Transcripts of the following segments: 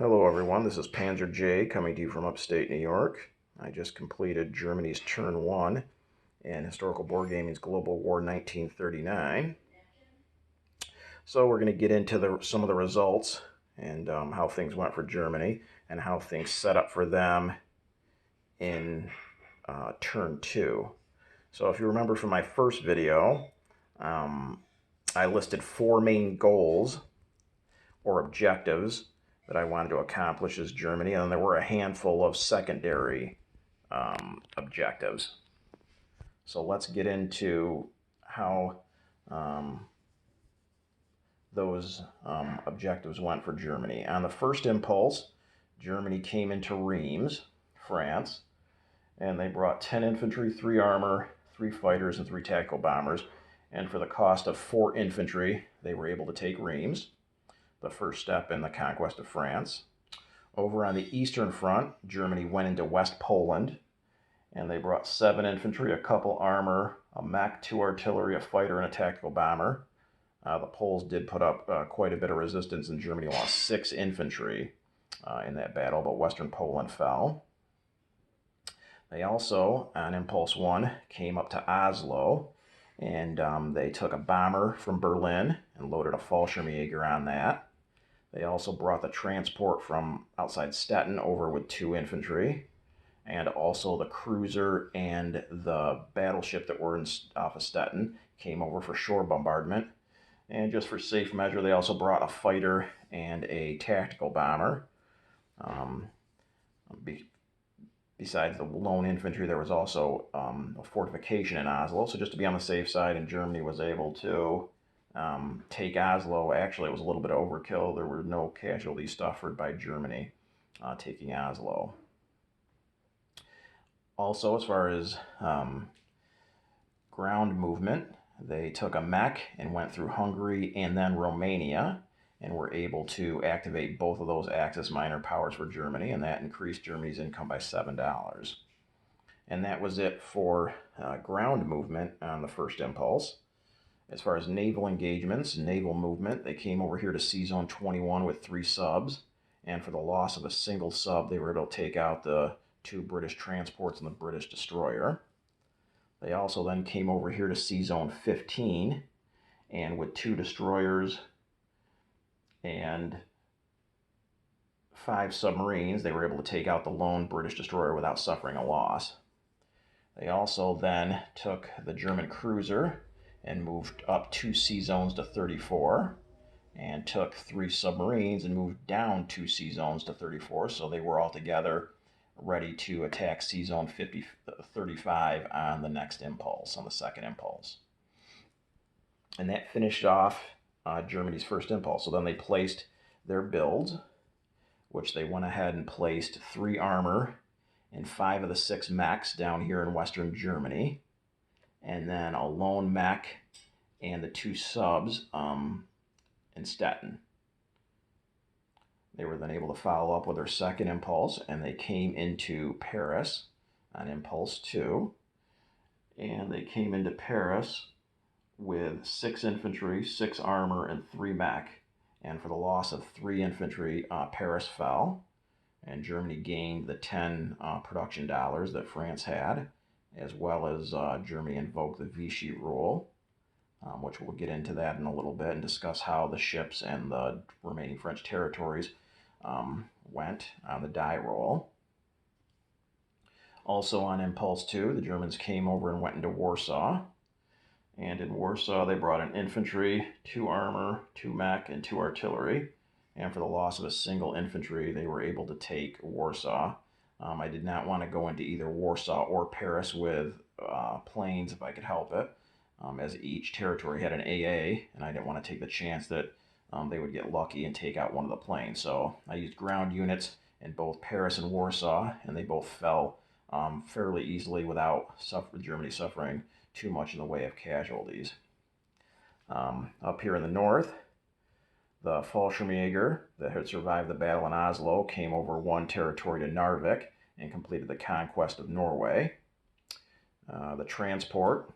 Hello everyone, this is Panzer J coming to you from upstate New York. I just completed Germany's Turn 1 in Historical Board Gaming's Global War 1939. So we're going to get into some of the results and how things went for Germany and how things set up for them in Turn 2. So if you remember from my first video, I listed 4 main goals or objectives that I wanted to accomplish as Germany, and then there were a handful of secondary objectives. So let's get into how those objectives went for Germany. On the first impulse, Germany came into Reims, France, and they brought 10 infantry, 3 armor, 3 fighters, and 3 tactical bombers. And for the cost of 4 infantry, they were able to take Reims, the first step in the conquest of France. Over on the Eastern Front, Germany went into West Poland, and they brought 7 infantry, a couple armor, a mech, 2 artillery, a fighter, and a tactical bomber. The Poles did put up quite a bit of resistance, and Germany lost 6 infantry in that battle, but Western Poland fell. They also, on Impulse 1, came up to Oslo, and they took a bomber from Berlin and loaded a Fallschirmjäger on that. They also brought the transport from outside Stettin over with 2 infantry, and also the cruiser and the battleship that were off of Stettin came over for shore bombardment. And just for safe measure, they also brought a fighter and a tactical bomber. Besides the lone infantry, there was also a fortification in Oslo. So just to be on the safe side, and Germany was able to take Oslo. Actually, it was a little bit of overkill. There were no casualties suffered by Germany taking Oslo. Also, as far as ground movement, they took a mech and went through Hungary and then Romania, and were able to activate both of those Axis minor powers for Germany, and that increased Germany's income by $7. And that was it for ground movement on the first impulse. As far as naval engagements, naval movement, they came over here to Sea Zone 21 with 3 subs, and for the loss of a single sub, they were able to take out the 2 British transports and the British destroyer. They also then came over here to Sea Zone 15, and with 2 destroyers and 5 submarines, they were able to take out the lone British destroyer without suffering a loss. They also then took the German cruiser and moved up 2 sea zones to 34, and took 3 submarines and moved down 2 sea zones to 34, so they were all together ready to attack Sea Zone 35 on the next impulse, on the second impulse. And that finished off Germany's first impulse. So then they placed their builds, which they went ahead and placed 3 armor and 5 of the 6 mechs down here in Western Germany, and then a lone mech and the 2 subs in Stettin. They were then able to follow up with their second impulse, and they came into Paris on Impulse 2. And they came into Paris with 6 infantry, 6 armor, and 3 mech. And for the loss of 3 infantry, Paris fell, and Germany gained the 10 production dollars that France had, as well as Germany invoked the Vichy rule, which we'll get into that in a little bit and discuss how the ships and the remaining French territories went on the die roll. Also on Impulse 2, the Germans came over and went into Warsaw. And in Warsaw, they brought in infantry, 2 armor, 2 mech, and 2 artillery. And for the loss of a single infantry, they were able to take Warsaw. I did not want to go into either Warsaw or Paris with planes if I could help it, as each territory had an AA, and I didn't want to take the chance that they would get lucky and take out one of the planes. So I used ground units in both Paris and Warsaw, and they both fell fairly easily without Germany suffering too much in the way of casualties. Up here in the north, the Fallschirmjäger that had survived the battle in Oslo came over 1 territory to Narvik and completed the conquest of Norway. The transport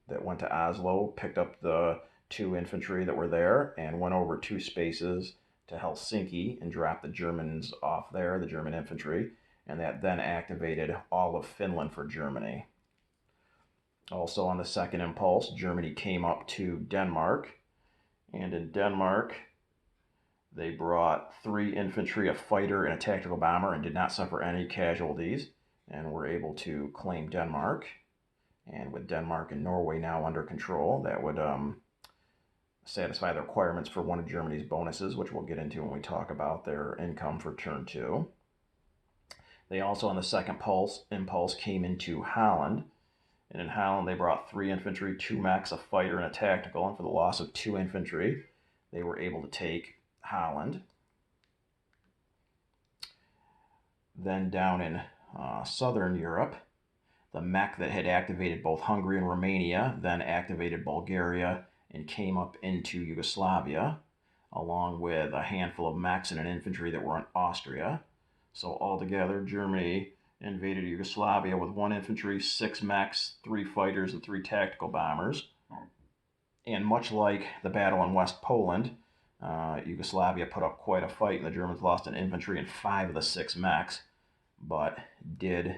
that went to Oslo picked up the 2 infantry that were there and went over 2 spaces to Helsinki and dropped the Germans off there, the German infantry, and that then activated all of Finland for Germany. Also on the second impulse, Germany came up to Denmark, and in Denmark, they brought 3 infantry, a fighter, and a tactical bomber, and did not suffer any casualties, and were able to claim Denmark. And with Denmark and Norway now under control, that would satisfy the requirements for one of Germany's bonuses, which we'll get into when we talk about their income for turn 2. They also, on the second impulse, came into Holland. And in Holland, they brought 3 infantry, 2 mechs, a fighter, and a tactical. And for the loss of 2 infantry, they were able to take Holland. Then down in southern Europe, the mech that had activated both Hungary and Romania then activated Bulgaria and came up into Yugoslavia, along with a handful of mechs and an infantry that were in Austria. So altogether, Germany invaded Yugoslavia with 1 infantry, 6 mechs, 3 fighters, and 3 tactical bombers. And much like the battle in West Poland, Yugoslavia put up quite a fight, and the Germans lost an infantry and 5 of the 6 mechs, but did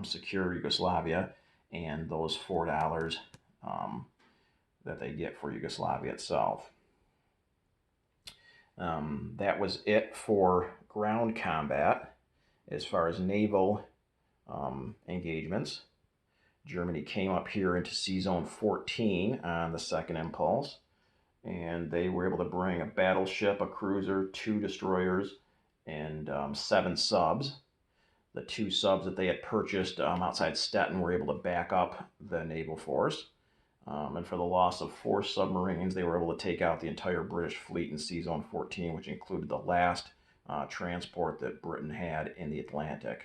secure Yugoslavia and those $4 that they get for Yugoslavia itself. That was it for ground combat. As far as naval engagements, Germany came up here into Sea Zone 14 on the second impulse, and they were able to bring a battleship, a cruiser, 2 destroyers, and 7 subs. The 2 subs that they had purchased outside Stettin were able to back up the naval force. And for the loss of 4 submarines, they were able to take out the entire British fleet in Sea Zone 14, which included the last transport that Britain had in the Atlantic.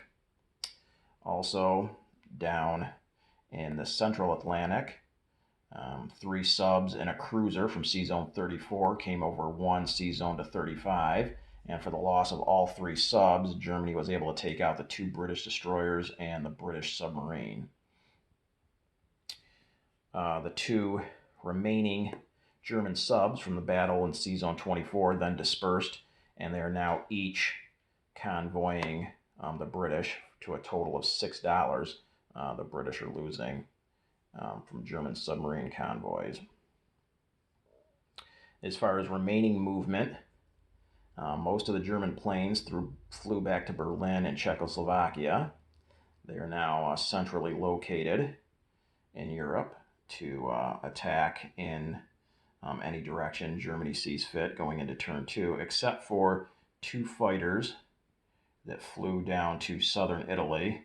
Also, down in the Central Atlantic, 3 subs and a cruiser from Sea Zone 34 came over 1 Sea Zone to 35. And for the loss of all 3 subs, Germany was able to take out the 2 British destroyers and the British submarine. The 2 remaining German subs from the battle in Sea Zone 24 then dispersed, and they are now each convoying the British to a total of $6 the British are losing from German submarine convoys. As far as remaining movement, most of the German planes flew back to Berlin and Czechoslovakia. They are now centrally located in Europe to attack in any direction Germany sees fit going into turn 2, except for 2 fighters that flew down to southern Italy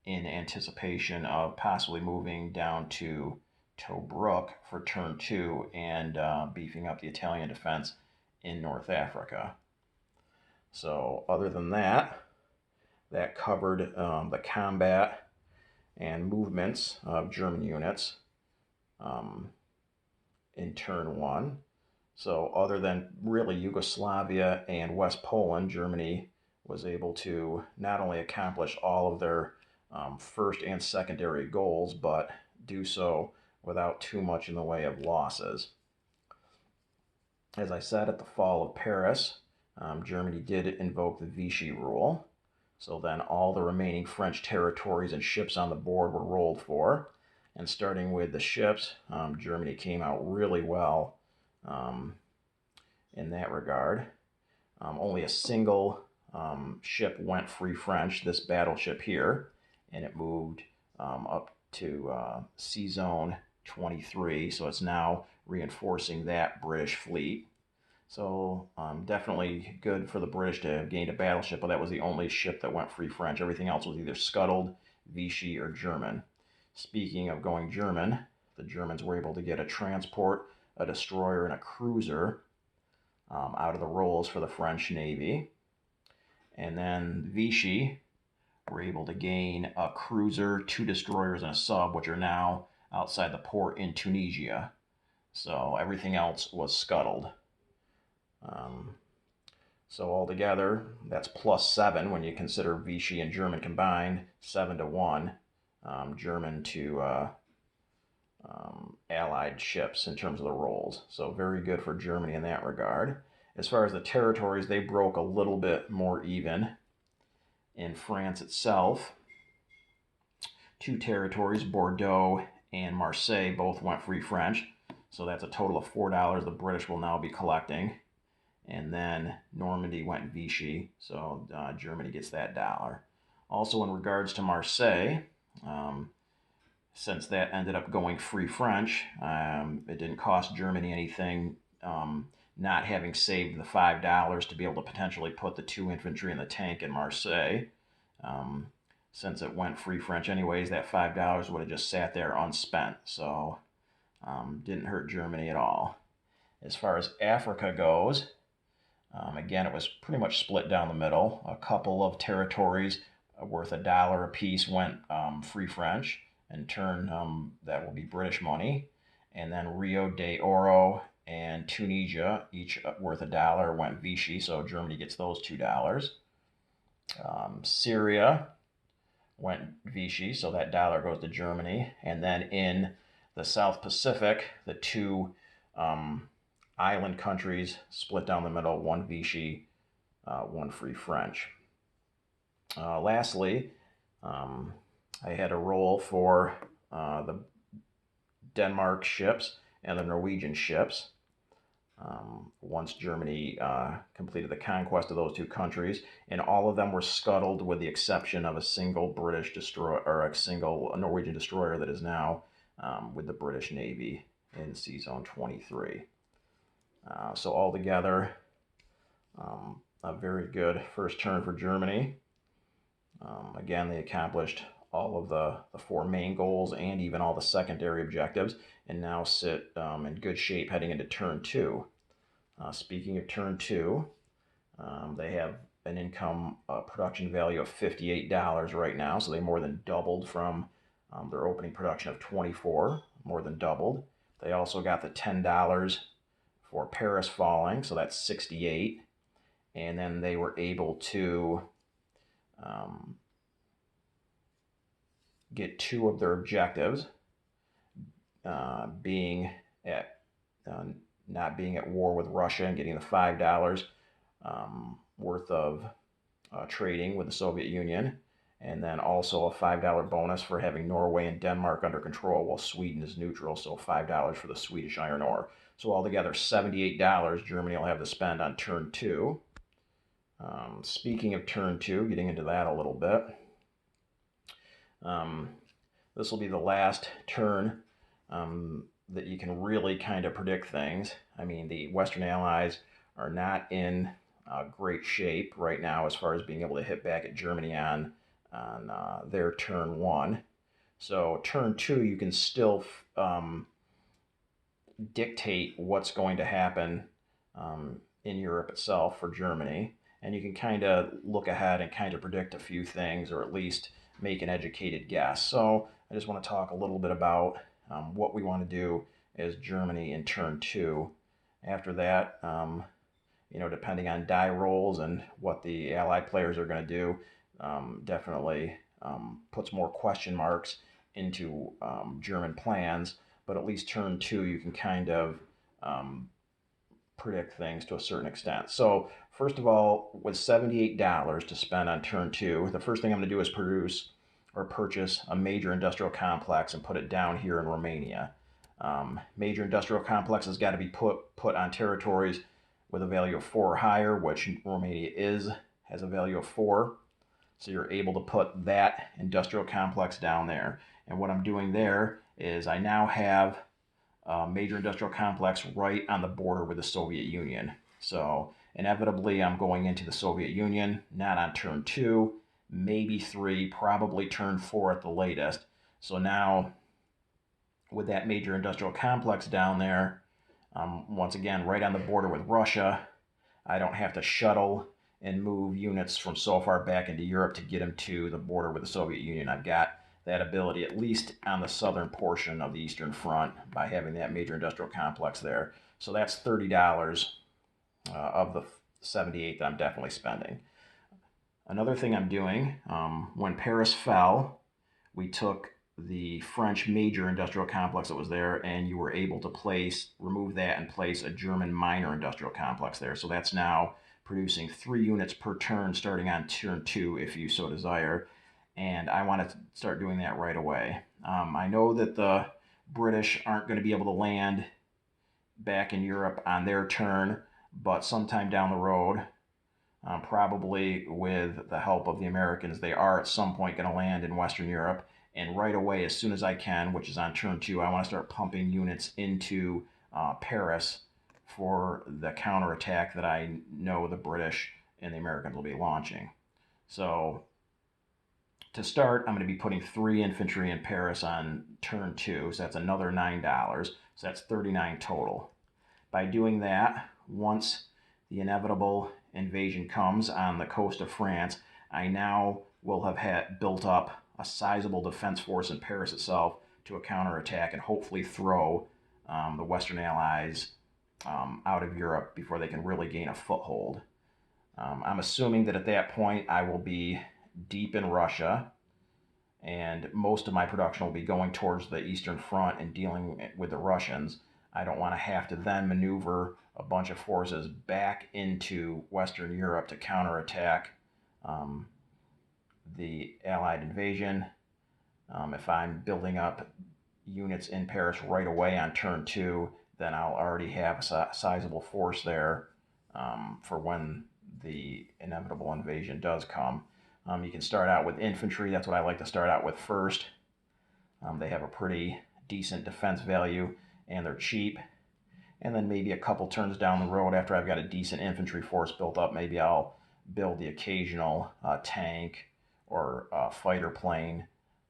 in anticipation of possibly moving down to Tobruk for turn 2 and beefing up the Italian defense in North Africa. So other than that, that covered the combat and movements of German units in turn 1. So other than really Yugoslavia and West Poland, Germany was able to not only accomplish all of their first and secondary goals, but do so without too much in the way of losses. As I said, at the fall of Paris, Germany did invoke the Vichy rule. So then all the remaining French territories and ships on the board were rolled for. And starting with the ships, Germany came out really well in that regard. Only a single ship went free French, this battleship here, and it moved up to Sea Zone 23, so it's now reinforcing that British fleet. So definitely good for the British to have gained a battleship, but that was the only ship that went free French. Everything else was either scuttled, Vichy, or German. Speaking of going German, the Germans were able to get a transport, a destroyer, and a cruiser out of the rolls for the French Navy. And then Vichy were able to gain a cruiser, 2 destroyers, and a sub, which are now outside the port in Tunisia. So everything else was scuttled. So altogether, that's +7 when you consider Vichy and German combined, 7-1 German to Allied ships in terms of the rolls. So very good for Germany in that regard. As far as the territories, they broke a little bit more even. In France itself, two territories, Bordeaux and Marseille, both went free French. So that's a total of $4 the British will now be collecting. And then Normandy went Vichy, so Germany gets that dollar. Also, in regards to Marseille, since that ended up going free French, it didn't cost Germany anything not having saved the $5 to be able to potentially put the 2 infantry in the tank in Marseille. Since it went free French anyways, that $5 would have just sat there unspent, so didn't hurt Germany at all. As far as Africa goes, again, it was pretty much split down the middle. A couple of territories worth $1 a piece went free French. In turn, that will be British money. And then Rio de Oro and Tunisia, each worth $1, went Vichy, so Germany gets those $2. Syria went Vichy, so that dollar goes to Germany. And then in the South Pacific, the two island countries split down the middle, one Vichy, one free French. Lastly, I had a roll for the Denmark ships and the Norwegian ships. Once Germany completed the conquest of those two countries, and all of them were scuttled with the exception of a single British destroyer, or a single Norwegian destroyer that is now with the British Navy in Sea Zone 23. So altogether, a very good first turn for Germany. Again, they accomplished all of the four main goals and even all the secondary objectives, and now sit in good shape heading into turn 2. Speaking of turn 2, they have an income production value of $58 right now, so they more than doubled from their opening production of 24, more than doubled. They also got the $10 for Paris falling, so that's 68, and then they were able to get two of their objectives, being at not being at war with Russia and getting the $5 worth of trading with the Soviet Union, and then also a $5 bonus for having Norway and Denmark under control while Sweden is neutral, so $5 for the Swedish iron ore. So altogether $78 Germany will have to spend on turn 2. Speaking of turn 2, getting into that a little bit, this will be the last turn that you can really kind of predict things. I mean, the Western Allies are not in great shape right now as far as being able to hit back at Germany on their turn 1. So turn 2, you can still dictate what's going to happen in Europe itself for Germany, and you can kind of look ahead and kind of predict a few things, or at least make an educated guess. So I just want to talk a little bit about what we want to do as Germany in turn 2. After that, depending on die rolls and what the Allied players are going to do, definitely puts more question marks into German plans. But at least turn 2, you can kind of predict things to a certain extent. So first of all, with $78 to spend on turn 2, the first thing I'm going to do is purchase a major industrial complex and put it down here in Romania. Major industrial complex has got to be put on territories with a value of 4 or higher, which Romania has a value of 4. So you're able to put that industrial complex down there. And what I'm doing there is I now have a major industrial complex right on the border with the Soviet Union. So inevitably I'm going into the Soviet Union, not on turn 2, maybe 3, probably turn 4 at the latest. So now with that major industrial complex down there, once again, right on the border with Russia, I don't have to shuttle and move units from so far back into Europe to get them to the border with the Soviet Union. I've got that ability, at least on the southern portion of the Eastern Front, by having that major industrial complex there. So that's $30 of the 78 that I'm definitely spending. Another thing I'm doing, when Paris fell, we took the French major industrial complex that was there, and you were able to remove that and place a German minor industrial complex there. So that's now producing 3 units per turn starting on turn 2 if you so desire. And I want to start doing that right away. I know that the British aren't going to be able to land back in Europe on their turn, but sometime down the road, probably with the help of the Americans, they are at some point going to land in Western Europe. And right away, as soon as I can, which is on turn 2, I want to start pumping units into Paris for the counterattack that I know the British and the Americans will be launching. So to start, I'm going to be putting 3 infantry in Paris on turn 2, so that's another $9, so that's 39 total. By doing that, once the inevitable invasion comes on the coast of France, I now will have built up a sizable defense force in Paris itself to a counterattack and hopefully throw the Western Allies out of Europe before they can really gain a foothold. I'm assuming that at that point I will be deep in Russia, and most of my production will be going towards the Eastern Front and dealing with the Russians. I don't want to have to then maneuver a bunch of forces back into Western Europe to counterattack the Allied invasion. If I'm building up units in Paris right away on turn 2, then I'll already have a sizable force there for when the inevitable invasion does come. You can start out with infantry. That's what I like to start out with first. They have a pretty decent defense value and they're cheap. And then maybe a couple turns down the road, after I've got a decent infantry force built up, maybe I'll build the occasional tank or fighter plane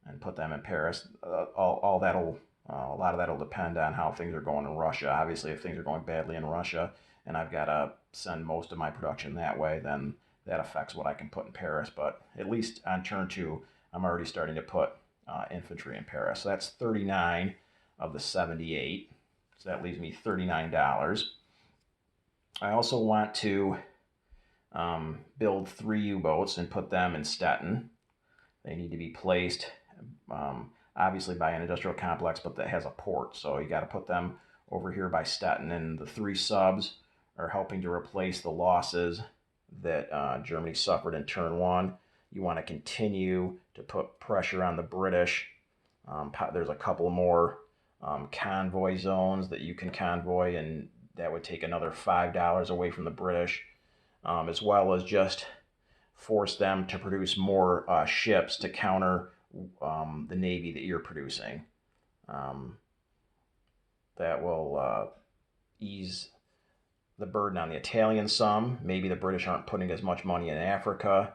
and put them in Paris. All that'll a lot of that'll depend on how things are going in Russia. Obviously, if things are going badly in Russia and I've got to send most of my production that way, then that affects what I can put in Paris. But at least on turn 2, I'm already starting to put infantry in Paris. So that's 39 of the 78. So that leaves me $39. I also want to build 3 U-boats and put them in Stettin. They need to be placed, obviously, by an industrial complex, but that has a port. So you got to put them over here by Stettin. And the 3 subs are helping to replace the losses that Germany suffered in turn 1. You want to continue to put pressure on the British. There's a couple more convoy zones that you can convoy, and that would take another $5 away from the British, as well as just force them to produce more ships to counter the Navy that you're producing. That will ease the burden on the Italians some. Maybe the British aren't putting as much money in Africa,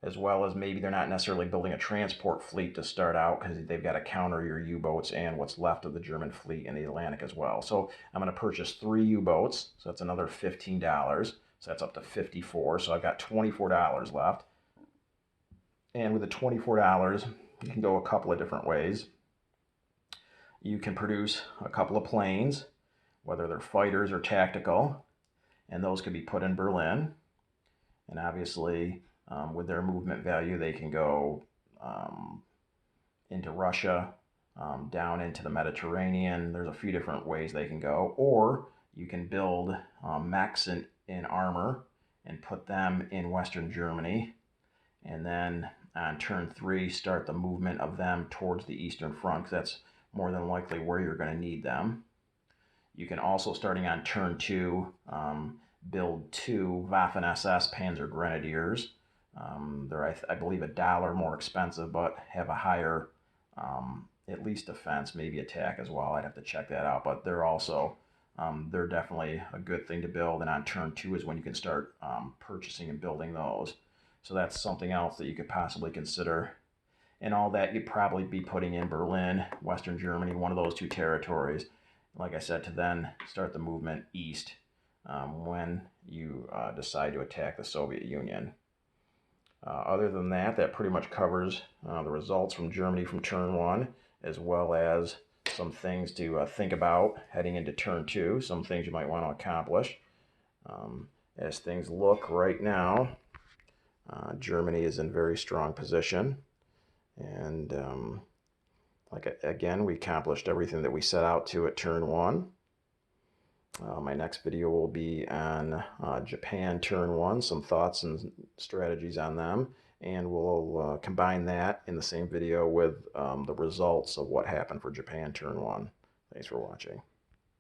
as well as maybe they're not necessarily building a transport fleet to start out because they've got to counter your U-boats and what's left of the German fleet in the Atlantic as well. So I'm going to purchase 3 U-boats, so that's another $15. So that's up to $54. So I've got $24 left. And with the $24, you can go a couple of different ways. You can produce a couple of planes, whether they're fighters or tactical, and those can be put in Berlin. And obviously, with their movement value, they can go into Russia, down into the Mediterranean. There's a few different ways they can go. Or you can build mechs in armor and put them in Western Germany. And then on turn 3, start the movement of them towards the Eastern Front, because that's more than likely where you're going to need them. You can also, starting on turn 2, build 2 Waffen-SS Panzer Grenadiers. They're, I believe, $1 more expensive, but have a higher, at least defense, maybe attack as well. I'd have to check that out, but they're also, they're definitely a good thing to build. And on turn 2 is when you can start purchasing and building those. So that's something else that you could possibly consider. And all that you'd probably be putting in Berlin, Western Germany, one of those 2 territories. Like I said, to then start the movement east when you decide to attack the Soviet Union. Other than that, that pretty much covers the results from Germany from turn 1, as well as some things to think about heading into turn 2, some things you might want to accomplish. As things look right now, Germany is in very strong position. And again, we accomplished everything that we set out to at turn 1. My next video will be on Japan turn 1, some thoughts and strategies on them, and we'll combine that in the same video with the results of what happened for Japan turn 1. Thanks for watching.